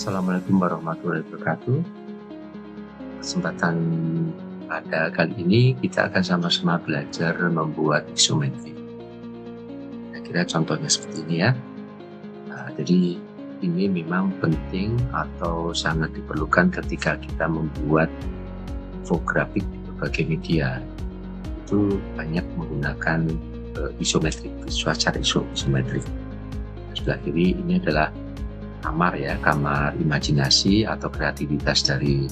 Assalamualaikum warahmatullahi wabarakatuh. Kesempatan pada kali ini kita akan sama-sama belajar membuat isometri. Kira-kira contohnya seperti ini ya. Jadi ini memang penting atau sangat diperlukan ketika kita membuat infografik di berbagai media. Itu banyak menggunakan isometrik, secara isometrik. Sebelah kiri ini adalah kamar ya, kamar imajinasi atau kreativitas dari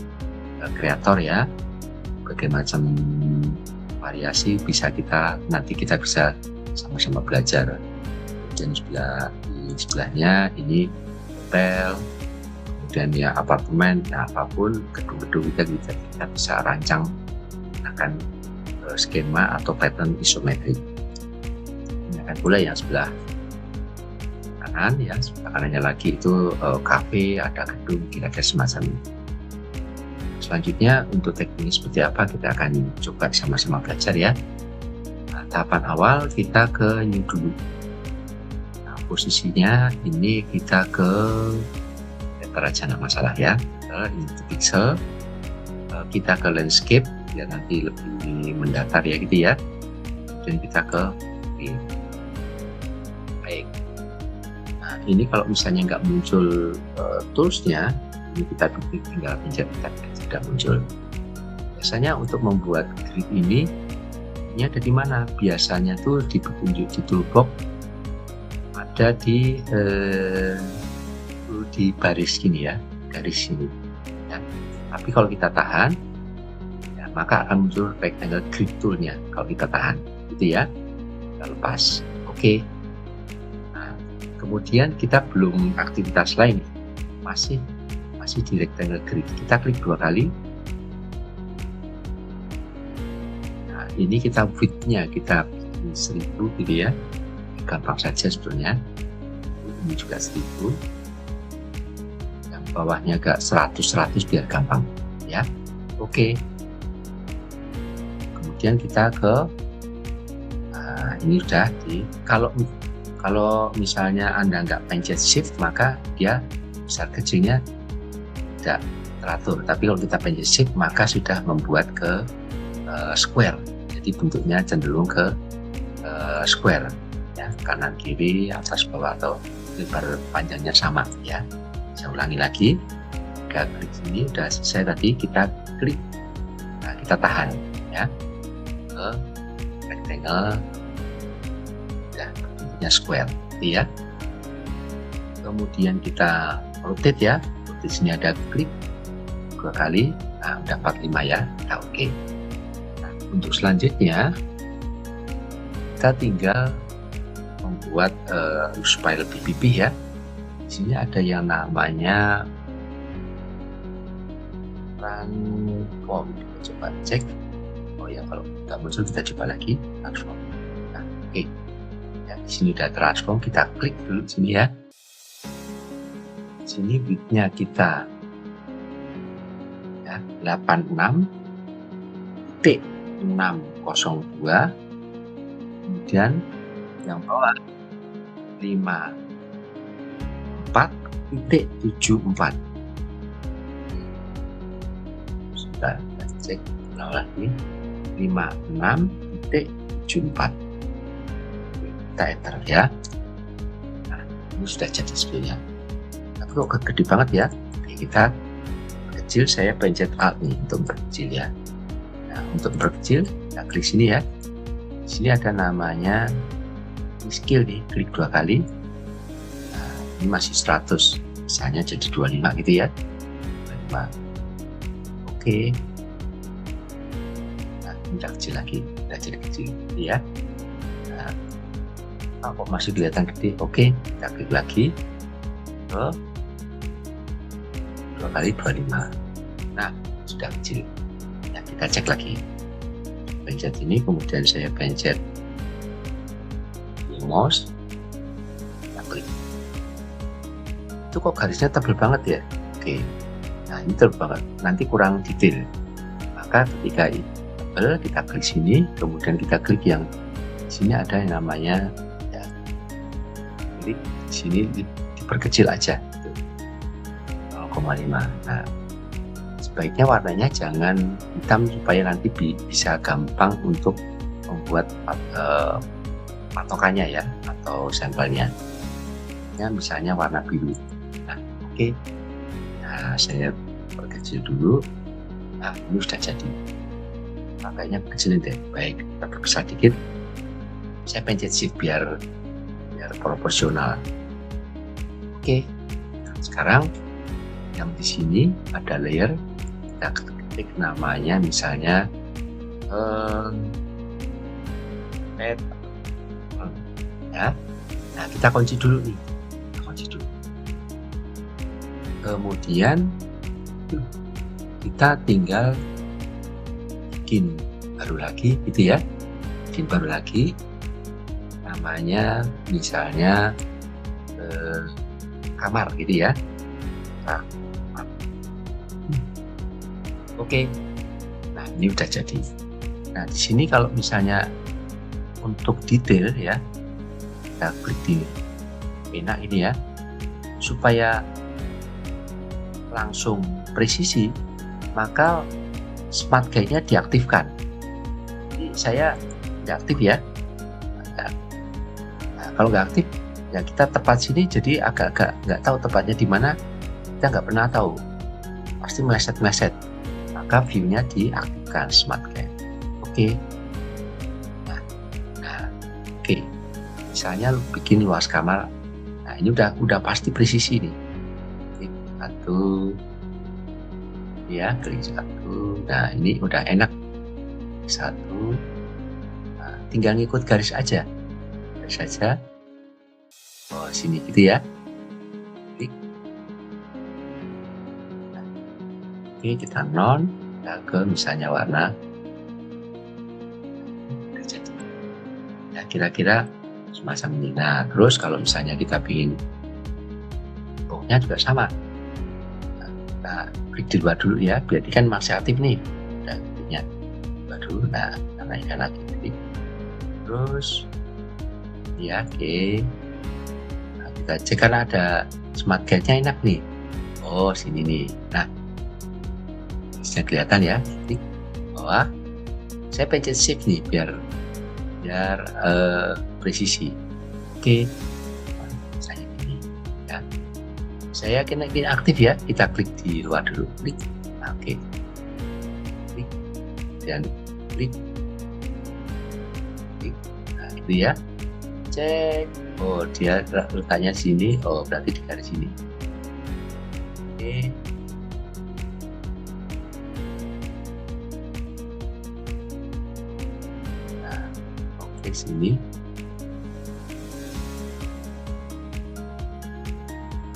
kreator ya. Berbagai macam variasi nanti kita bisa sama-sama belajar. Dan di sebelahnya ini hotel, kemudian ya apartemen, ya apapun gedung-gedung kita bisa rancang menggunakan skema atau pattern isometrik. Ini akan pula yang sebelah kanan ya, sebelah kanannya lagi itu kafe, ada gedung, kira-kira semacam ini. Selanjutnya untuk teknik seperti apa kita akan coba sama-sama belajar ya. Nah, tahapan awal kita ke new dulu. Nah, posisinya ini kita ke letter aja, nggak masalah ya. Ini pixel, kita ke landscape ya, nanti lebih mendatar ya gitu ya. Dan kita ke baik. Nah, ini kalau misalnya nggak muncul toolsnya, ini kita tinggal pencet tidak muncul. Biasanya untuk membuat grid ini ada di mana? Biasanya tuh di petunjuk di toolbox ada di baris gini ya, garis ini. Ya. Tapi kalau kita tahan, ya, maka akan muncul rectangle grid toolnya. Kalau kita tahan, gitu ya. Kita lepas, oke. Nah, kemudian kita belum aktivitas lain, masih di rectangle grid. Kita klik 2 kali. Nah, ini kita width-nya kita bikin 1000 gitu ya. Gampang saja sebetulnya. Ini juga 1000. Yang bawahnya agak 100 biar gampang ya. Oke. Kemudian kita ke ini udah kalau misalnya Anda nggak pencet shift, maka dia besar kecilnya tidak teratur. Tapi kalau kita pencet shift, maka sudah membuat ke square. Jadi bentuknya cenderung ke square ya, kanan kiri atas bawah atau lebar panjangnya sama ya. Saya ulangi lagi, kita klik sini udah selesai tadi, kita klik, nah kita tahan ya ke rectangle ya, bentuknya square ya. Kemudian kita rotate ya. Di sini ada klik 2 kali, nah udah 45 ya, nah, oke. Nah, untuk selanjutnya kita tinggal membuat supaya lebih pipih ya. Di sini ada yang namanya transform. Coba cek. Oh ya, kalau nggak muncul kita coba lagi transform. Nah, oke. Ya, di sini udah transform, kita klik dulu sini ya. Sini width-nya kita ya, 86.602, kemudian yang bawah 54.74. Sudah kita cek lagi 56.74. Kita enter ya. Nah, ini sudah jadi sebelumnya. Kok gede banget ya. Oke, kita kecil, saya pencet Alt nih untuk perkecil ya. Nah, untuk perkecil kita klik sini ya. Di sini ada namanya scale nih, klik 2 kali. Nah, ini masih 100, misalnya jadi 25 gitu ya. 25. Oke. Nah, ini udah kecil lagi, udah jadi kecil ya. Nah, kok masih kelihatan gede? Oke, kita klik lagi. 2 kali 25. Nah, sudah kecil. Ya, kita cek lagi. Pencet ini, kemudian saya pencet mouse. Kita klik. Itu kok garisnya tebal banget ya? Oke. Nah, ini tebal banget. Nanti kurang detail. Maka ketika tebal, kita klik sini, kemudian kita klik yang sini ada yang namanya ya, klik sini diperkecil aja. 2,5. Nah, sebaiknya warnanya jangan hitam supaya nanti bisa gampang untuk membuat patokannya ya, atau sampelnya. Misalnya warna biru. Nah, oke. Nah, saya perkecil dulu. Nah, ini sudah jadi. Makanya kecilin deh. Baik, kita perbesar dikit. Saya pencet shift biar proporsional. Oke. Sekarang yang di sini ada layer, kita ketik namanya misalnya ya. Nah, kita kunci dulu nih. Kemudian kita tinggal bikin baru lagi gitu ya, bikin baru lagi namanya misalnya kamar gitu ya. Nah, oke. Nah, ini udah jadi. Nah, di sini kalau misalnya untuk detail ya, kita klik di pena ini ya, supaya langsung presisi, maka smart guide-nya diaktifkan. Jadi saya nggak aktif ya. Nah, kalau nggak aktif, ya kita tepat sini jadi agak-agak nggak tahu tepatnya di mana. Kita nggak pernah tahu, pasti meleset-meleset. Maka view-nya diaktifkan smart guide. Oke. Nah, oke. Misalnya bikin luas kamar. Nah, ini udah pasti presisi nih. Satu ya, klik satu. Nah, ini udah enak. Satu. Nah, tinggal ngikut garis aja. Oh, sini gitu ya. Klik. Nah, oke, kita non. Kita ke misalnya warna. Udah jadi. Ya, kira-kira semacam ini. Nah, terus kalau misalnya kita bikin boxnya juga sama. Nah, klik di luar dulu ya, berarti kan masih aktif nih. Dan kliknya luar dulu. Nah, kita naikkan lagi. Terus ya, oke. Nah, kita cek karena ada smart guide-nya enak nih. Oh, sini nih. Nah, bisa kelihatan ya. Klik bawah. Saya pencet shift nih biar presisi. Oke. Saya ini ya. Saya yakin aktif ya, kita klik di luar dulu, klik, oke, klik, dan klik, nah itu ya, cek, oh dia letaknya sini, oh berarti di garis sini, oke, nah oke sini,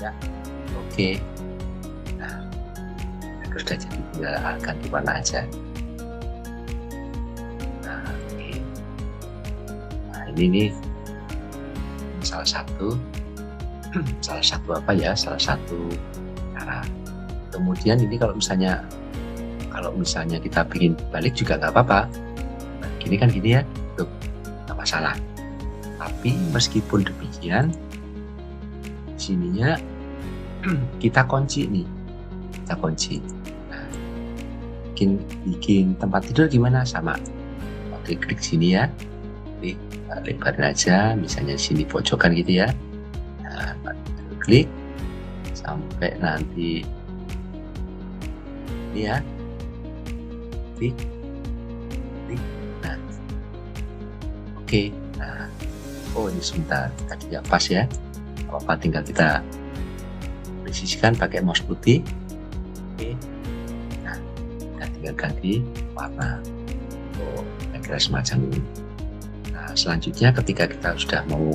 ya. Oke, nah, terus sudah jadi, tinggal ganti warna aja. Nah, oke. Nah, ini nih salah satu apa ya? Salah satu cara. Kemudian ini kalau misalnya kita bikin balik juga nggak apa-apa. Gini kan gini ya, tuh nggak masalah. Tapi meskipun demikian, sininya kita kunci nih, Nah, bikin tempat tidur gimana, sama. Oke, klik sini ya, klik lebarin aja, misalnya sini pojokan gitu ya. Nah, klik sampai nanti ini ya, klik. Nah, oke. Nah, oh ini sebentar tadi nggak pas ya, apa tinggal kita presisikan pakai mouse putih. Oke. Nah, kita tinggal ganti warna. Oh, kira semacam ini. Nah, selanjutnya ketika kita sudah mau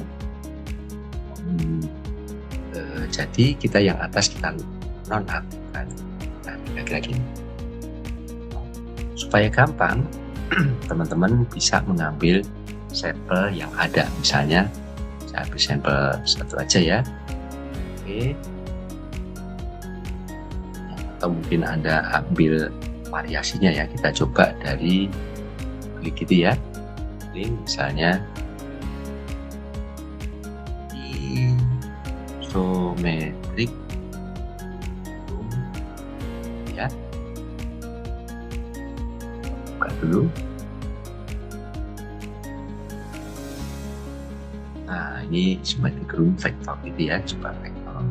jadi, kita yang atas kita nonaktifkan. Nah, kira-kira gini. Supaya gampang, teman-teman bisa mengambil sampel yang ada. Misalnya, saya ambil sampel satu aja ya. Oke. Atau mungkin Anda ambil variasinya ya, kita coba dari klik gitu ya, klik misalnya isometrik dulu. Nah, ini isometric groom vektor gitu ya, coba vektor.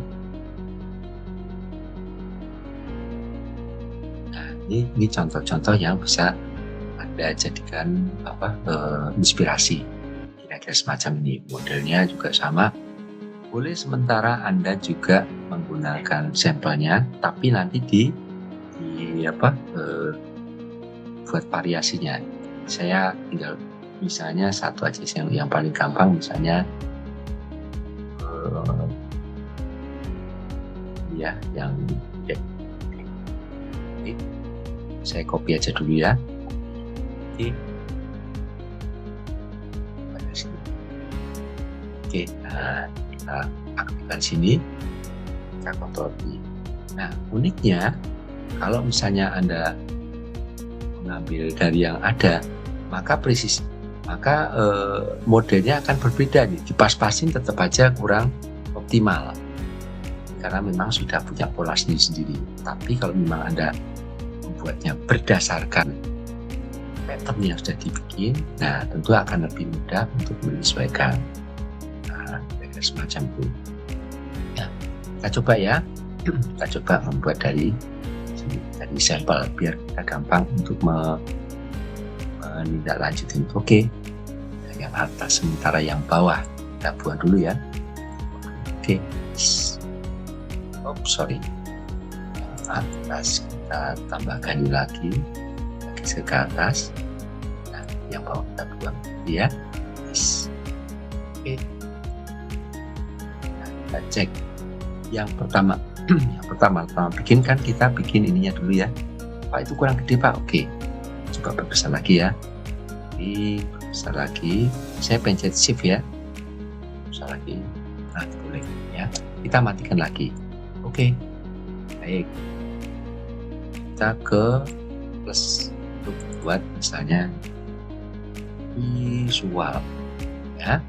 Nah, ini contoh-contoh yang bisa Anda jadikan inspirasi. Kira-kira semacam ini. Modelnya juga sama. Boleh sementara Anda juga menggunakan sampelnya, tapi nanti buat variasinya. Saya tinggal misalnya satu aja yang paling gampang, misalnya yang ini. Saya copy aja dulu ya. Oke, nah kita aktifkan sini, kita kontrol V. Nah, uniknya kalau misalnya Anda mengambil dari yang ada, maka modelnya akan berbeda nih. Dipas-pasin tetap aja kurang optimal karena memang sudah punya pola sendiri. Tapi kalau memang Anda membuatnya berdasarkan pattern yang sudah dibikin, nah tentu akan lebih mudah untuk menyesuaikan. Nah, semacam itu. Ya, kita coba ya. Kita coba membuat dari sampel biar kita gampang untuk menindaklanjutin. Oke. Yang atas sementara yang bawah kita buang dulu ya. Oke. Sorry. Yang atas kita tambahkan lagi geser ke atas. Nah, yang bawah kita buang ya. Oke. Nah, kita cek yang pertama bikin kan, kita bikin ininya dulu ya. Pak, itu kurang gede Pak. Oke, coba perbesar lagi ya. Perbesar lagi. Saya pencet shift ya. Perbesar lagi. Nah, boleh ya. Kita matikan lagi. Oke, baik. Kita ke plus untuk buat misalnya visual ya.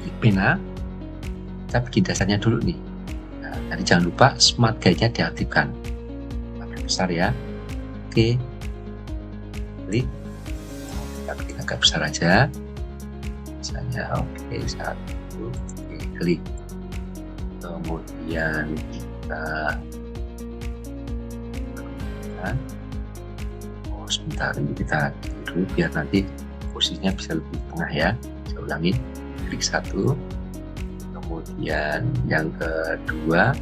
Di pena kita bikin dasarnya dulu nih. Nah, tadi jangan lupa smart guide-nya diaktifkan. Besar ya. Oke. Klik. Kita bikin agak besar aja. Misalnya oke, satu. Oke, klik. Kemudian kita sebentar ini kita dulu biar nanti posisinya bisa lebih tengah ya. Saya ulangi. Klik satu. Kemudian yang kedua,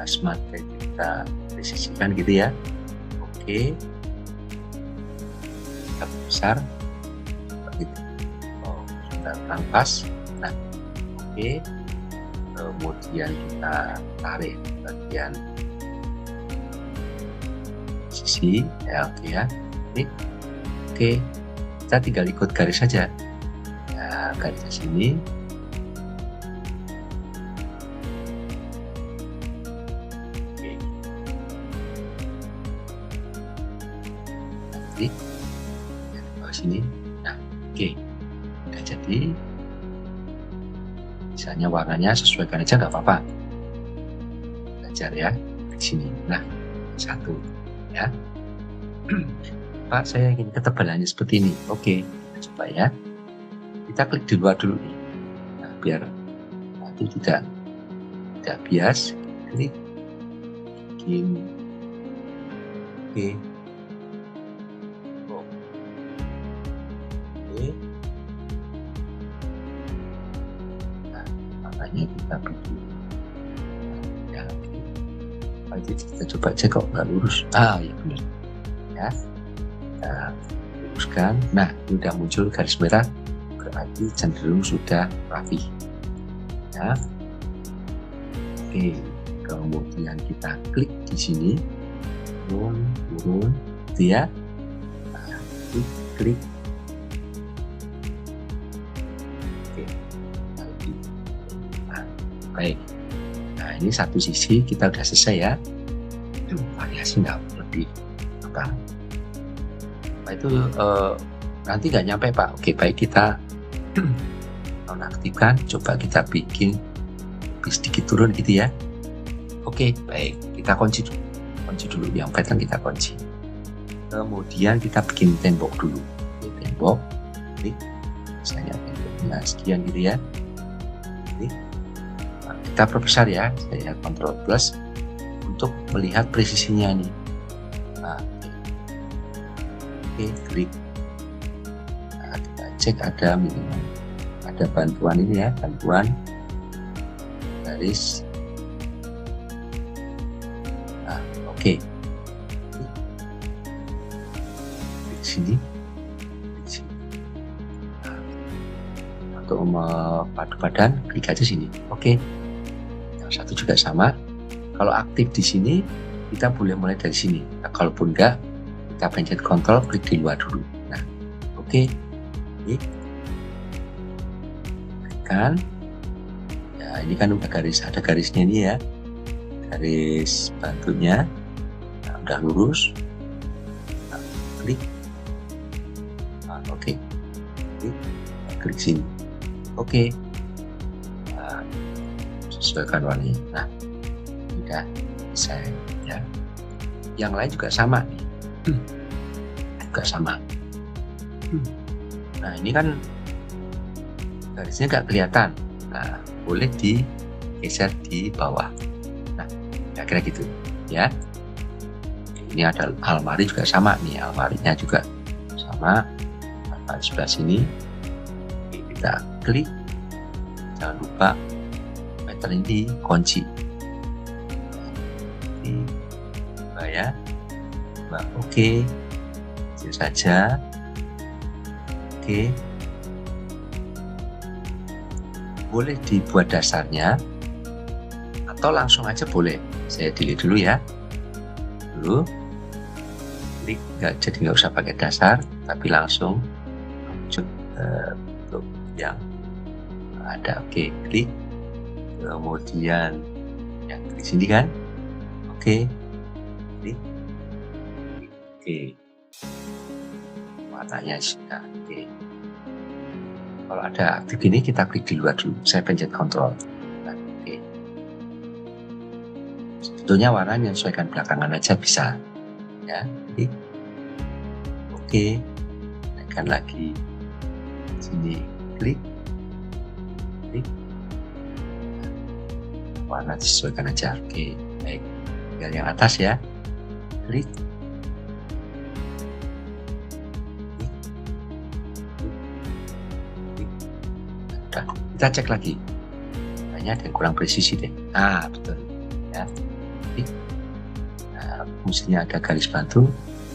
smart guide kita presisikan gitu ya. Oke, kita besar begitu. Sudah pas. Nah, oke. Kemudian kita tarik bagian sisi ya. Oke ya. Ini oke, kita tinggal ikut garis saja ya, garisnya sini. Sini. Nah, oke. Udah jadi. Misalnya warnanya sesuaikan aja nggak apa-apa. Belajar ya di sini. Nah, satu ya. Pak, saya ingin ketebalannya seperti ini. Oke, coba ya. Kita klik di luar dulu nih. Nah, biar nanti tidak bias. Klik. Bikin. Oke. Nah, makanya kita bikin ya. Kita coba cek kok nggak lurus. Ya benar ya, kita luruskan. Nah, ini udah muncul garis merah, berarti cenderung sudah rapi ya. Oke, kemudian kita klik di sini, turun gitu ya. Nah, klik. Baik, nah ini satu sisi kita udah selesai ya. Itu variasi nggak lebih apa itu nanti nggak nyampe Pak. Oke, baik, kita nonaktifkan. Coba kita bikin lebih sedikit turun gitu ya. Oke, baik, kita kunci dulu yang pattern, kita kunci. Kemudian kita bikin tembok dulu. Oke, tembok, klik, misalnya temboknya sekian gitu ya. Klik. Nah, kita perbesar ya, saya Ctrl plus untuk melihat presisinya nih. Nah, oke, klik. Nah, kita cek ada minimal, ada bantuan ini ya, bantuan garis. Nah, oke. Sini, nah, untuk mepadu badan klik aja sini. Oke, yang satu juga sama. Kalau aktif di sini kita boleh mulai dari sini. Nah, kalaupun enggak, kita pencet Ctrl, klik di luar dulu. Nah, oke, kan ya, ini kan udah garis, ada garisnya ini ya, garis bantunya. Nah, udah lurus. Nah, klik. Oke, klik sini. Oke, nah, sesuaikan warnanya. Nah, udah saya ya. Yang lain juga sama nih, juga sama. Nah, ini kan garisnya nggak kelihatan. Nah, boleh digeser di bawah. Nah, kira-kira gitu ya. Ini ada almari juga sama nih, almarinya juga sama. Nah, sebelah sini kita klik, jangan lupa meter ini kunci ini ya. Nah, oke, kecil saja. Oke, boleh dibuat dasarnya atau langsung aja boleh. Saya delete dulu ya, dulu klik, jadi nggak usah pakai dasar tapi langsung untuk yang ada. Oke, klik, kemudian yang di sini kan. Oke, klik, oke, warnanya sudah. Oke, kalau ada aktif ini kita klik di luar dulu. Saya pencet Ctrl. Nah, oke, sebetulnya warnanya sesuaikan belakangan aja bisa ya. Klik, oke, naikkan lagi sini, klik, warna disesuaikan aja. Oke, baik, tinggal yang atas ya, klik, udah, kita cek lagi, kayaknya ada yang kurang presisi deh. Nah, betul ya, klik. Nah, fungsinya ada garis bantu,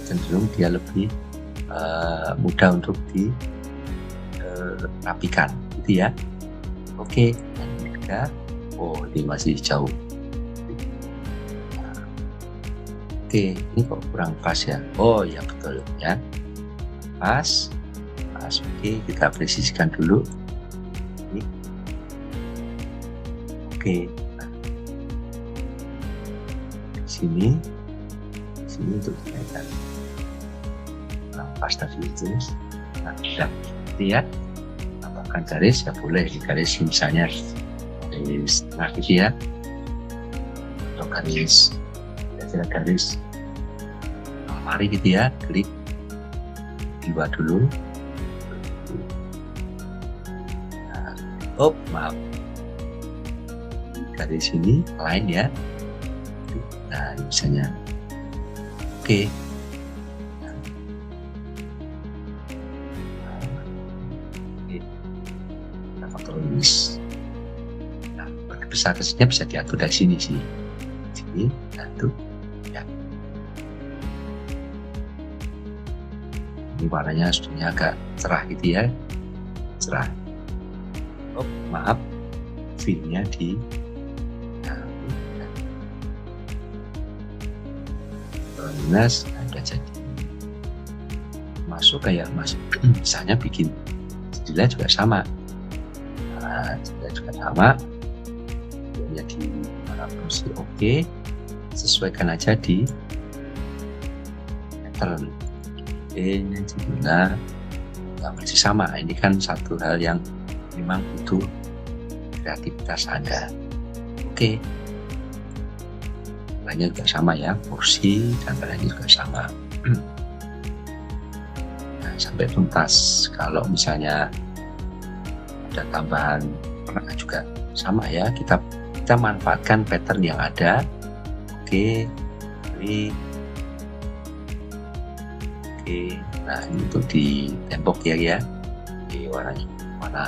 cenderung dia lebih mudah untuk dirapikan gitu ya. Oke, yang ketiga, oh ini masih jauh. Nah, oke, ini kok kurang pas ya. Oh ya, betul ya, pas. Oke, kita presisikan dulu ini. Oke, nah, di sini untuk dinaikkan. Nah, pas tadi itu. Nah, sudah ya, tambahkan garis ya, boleh di garis misalnya garis tengah gitu ya, atau garis garis almari gitu ya. Klik di luar dulu. Nah, oh maaf, garis ini lain ya. Nah, misalnya oke. Nah, besar kecilnya bisa diatur dari sini sih. Sini, satu, ya. Ini warnanya sebetulnya agak cerah gitu ya, cerah. Oh, maaf, filenya di minus, ada jadi masuk kayak masuk. Misalnya bikin jendela juga sama. Jendela juga sama, jadi mana fungsi oke, sesuaikan aja di meter. Ini jendela nggak masih sama. Ini kan satu hal yang memang butuh kreativitas Anda. Oke, lainnya juga sama ya, kursi dan lainnya juga sama. sampai tuntas. Kalau misalnya ada tambahan warna juga sama ya, kita manfaatkan pattern yang ada. Oke, klik. Oke, nah ini untuk di tembok ya. Oke, warna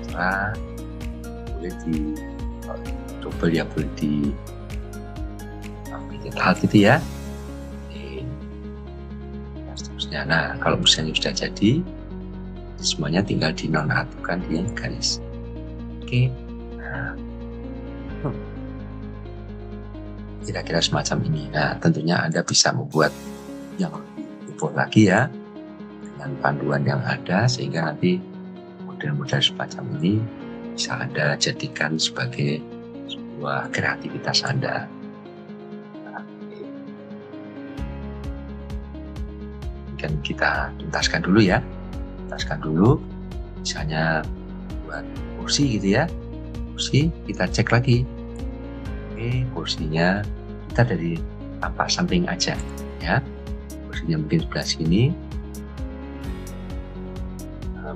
cerah, boleh di double ya, boleh di hal gitu ya. Oke. Nah, seterusnya. Nah, kalau misalnya sudah jadi, semuanya tinggal dinonaktifkan di garis. Oke. Nah, kira-kira semacam ini. Nah, tentunya Anda bisa membuat yang lebih lagi ya dengan panduan yang ada, sehingga nanti model-model semacam ini bisa Anda jadikan sebagai sebuah kreativitas Anda. Dan kita tuntaskan dulu ya, misalnya buat kursi gitu ya, kursi kita cek lagi. Oke, kursinya kita dari tampak samping aja ya, kursinya mungkin sebelah sini,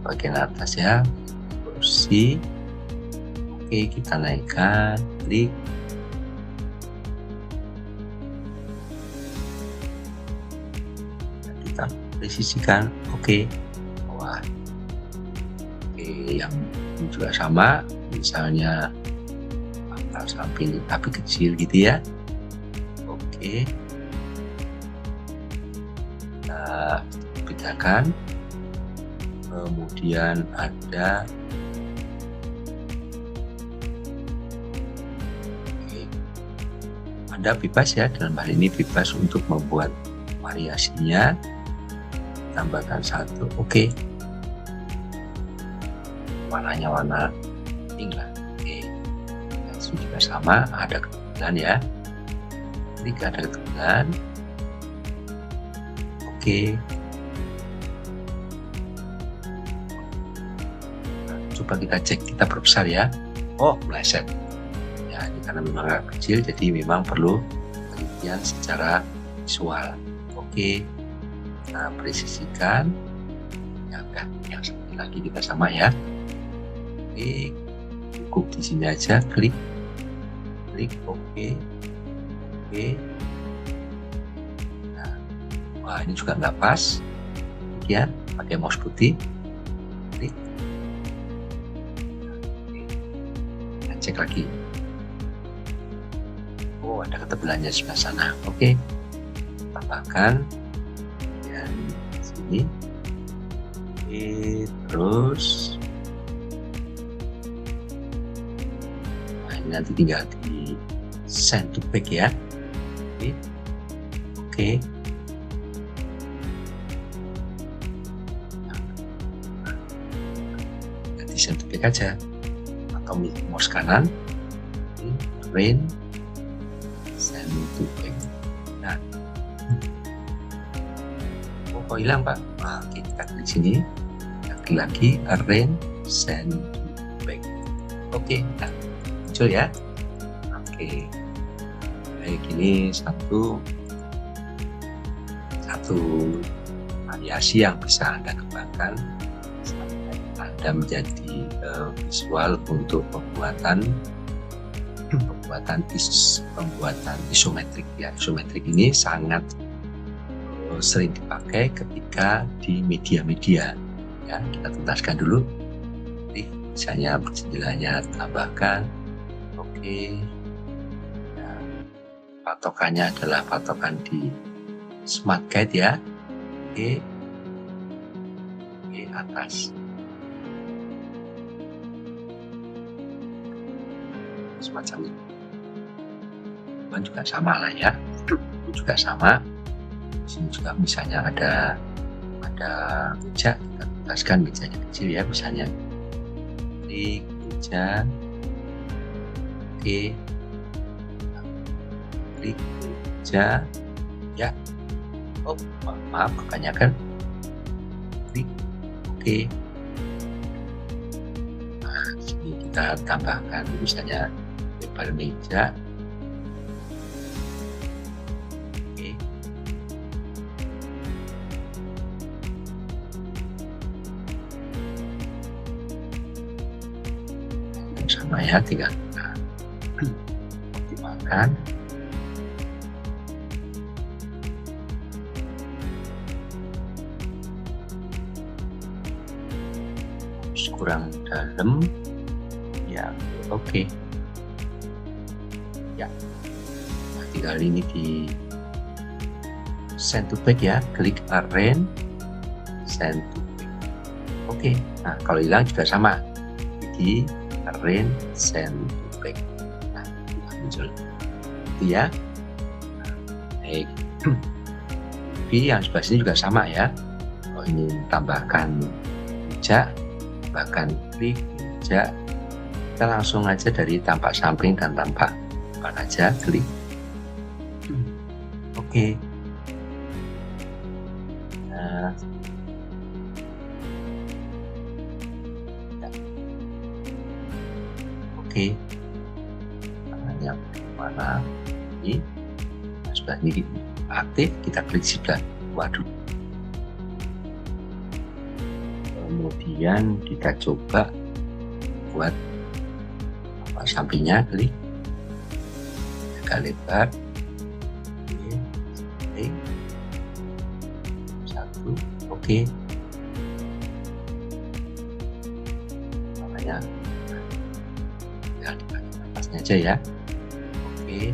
bagian atas ya, kursi. Oke, kita naikkan, klik. Kita presisikan. Oke. Wah. Oke, yang ini juga sama, misalnya samping tapi kecil gitu ya. Oke. Kita bedakan. Kemudian ada Anda bebas ya, dalam hal ini bebas untuk membuat variasinya, tambahkan satu. Oke, warnanya warna pink lah. Oke, dan juga sama, ada ketebalan ya, klik ada ketebalan. Oke, nah, coba kita cek, kita perbesar ya. Oh, meleset ya, ini karena memang agak kecil, jadi memang perlu penelitian secara visual. Oke, kita presisikan ya, kan yang seperti lagi kita sama ya. Oke, cukup di sini aja, klik. Oke. Nah, wah ini juga nggak pas ya, pakai mouse putih, klik. Nah, cek lagi. Oh, ada ketebalannya sebelah sana. Oke, tambahkan dan sini. Oke, terus nah, ini nanti tinggal di send to back ya. Oke. Ganti send to back aja, atau mouse kanan, arrange, send to back. Nah, kok hilang Pak? Nah, kita klik sini, lagi arrange, send to back. Oke, nah, muncul ya. Oke, baik, ini satu variasi yang bisa Anda kembangkan sampai Anda menjadi visual untuk pembuatan isometrik ya. Isometrik ini sangat sering dipakai ketika di media-media ya. Kita tuntaskan dulu. Jadi, misalnya jendelanya tambahkan. Oke. Nah, patokannya adalah patokan di Smart Guide ya. Oke, atas. Semacam itu. Juga sama lah ya. Juga sama. Di sini juga misalnya ada meja, kita tuntaskan mejanya kecil ya, misalnya. Klik meja. Oke. Klik meja. Ya. Oh, maaf, kebanyakan. Klik. Oke. Nah, sini kita tambahkan misalnya lebar meja. Oke. sama ya, tinggal kita optimalkan. Kurang dalam ya, oke. Ya, nah, tinggal ini di send to back ya, klik arrange send to back. Oke, nah kalau hilang juga sama, di arrange send to back. Nah, muncul itu ya. Baik. Tapi yang sebelah sini juga sama ya. Kalau ini tambahkan jejak, bahkan klik jejak, kita langsung aja dari tampak samping dan tampak depan aja, klik. Oke. Nah, oke. Tangannya mana ini? Nah, sebelah ini aktif, kita klik sebelah waduh. Kemudian kita coba buat sampingnya, klik agak lebar, klik satu, oke. Namanya tinggal dibagi atasnya aja ya, oke.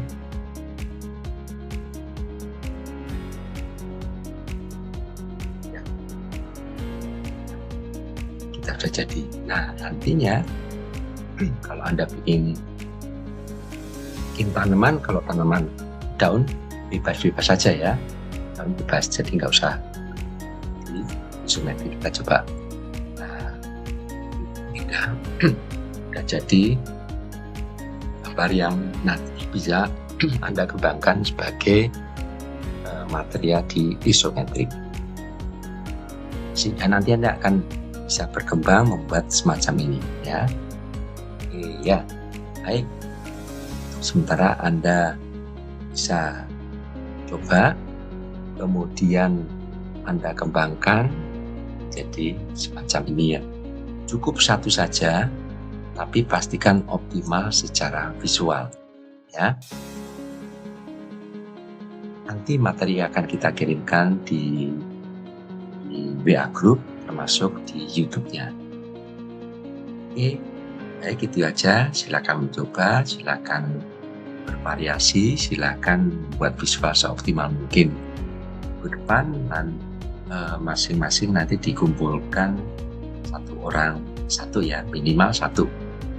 Ya. Kita sudah jadi. Nah, nantinya kalau Anda bikin tanaman, kalau tanaman daun bebas-bebas saja ya, daun bebas, jadi nggak usah di isometrik. Kita coba. Nah, udah jadi gambar yang nanti bisa Anda kembangkan sebagai material di isometrik, sehingga nanti Anda akan bisa berkembang membuat semacam ini ya. Ya, baik. Sementara Anda bisa coba, kemudian Anda kembangkan jadi semacam ini ya. Cukup satu saja, tapi pastikan optimal secara visual ya. Nanti materi akan kita kirimkan di WA Group, termasuk di YouTube-nya. Oke. Baik, itu aja. Silakan mencoba, silakan bervariasi, silakan buat visual seoptimal mungkin. Ke depan masing-masing nanti dikumpulkan satu ya, minimal satu,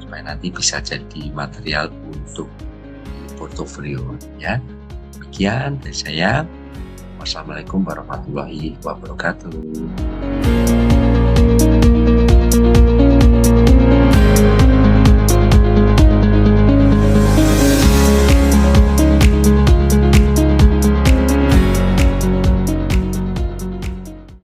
supaya nanti bisa jadi material untuk portofolio ya. Demikian dari saya. Wassalamualaikum warahmatullahi wabarakatuh.